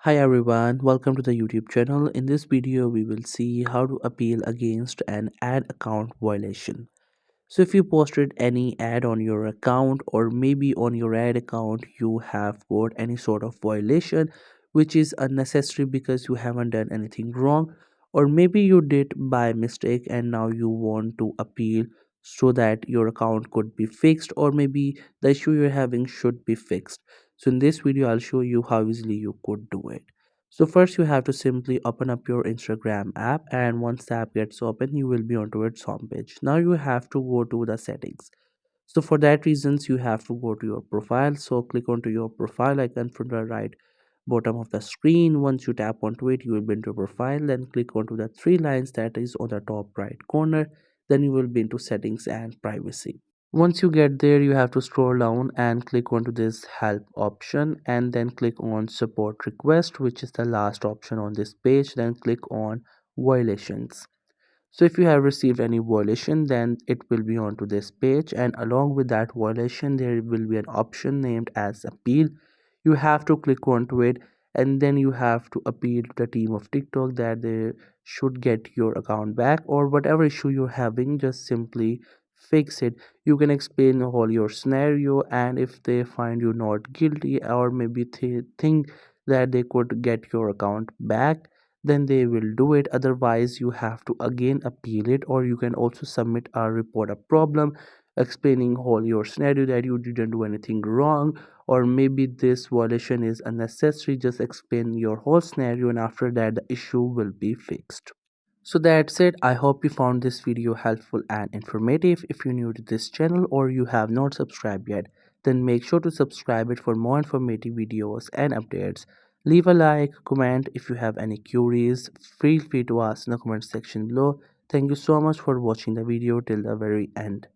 Hi everyone, welcome to the YouTube channel. In this video, we will see how to appeal against an ad account violation. So if you posted any ad on your account or maybe on your ad account you have got any sort of violation which is unnecessary because you haven't done anything wrong, or maybe you did by mistake and now you want to appeal so that your account could be fixed, or maybe the issue you're having should be fixed. So in this video I'll show you how easily you could do it. So first you have to simply open up your Instagram app, and once the app gets open you will be onto its home page. Now you have to go to the settings. So for that reasons you have to go to your profile. So click onto your profile icon from the right bottom of the screen. Once you tap onto it you will be into profile, then click onto the three lines that is on the top right corner. Then you will be into settings and privacy. Once you get there, you have to scroll down and click onto this help option, and then click on support request, which is the last option on this page. Then click on violations. So if you have received any violation, then it will be onto this page, and along with that violation there will be an option named as appeal. You have to click onto it, and then you have to appeal to the team of TikTok that they should get your account back, or whatever issue you're having just simply fix it. You can explain all your scenario, and if they find you not guilty, or maybe they think that they could get your account back, then they will do it. Otherwise you have to again appeal it, or you can also submit a report a problem explaining all your scenario that you didn't do anything wrong, or maybe this violation is unnecessary. Just explain your whole scenario, and after that the issue will be fixed. So that's it. I hope you found this video helpful and informative. If you're new to this channel or you have not subscribed yet, then make sure to subscribe it for more informative videos and updates. Leave a like, comment if you have any queries. Feel free to ask in the comment section below. Thank you so much for watching the video till the very end.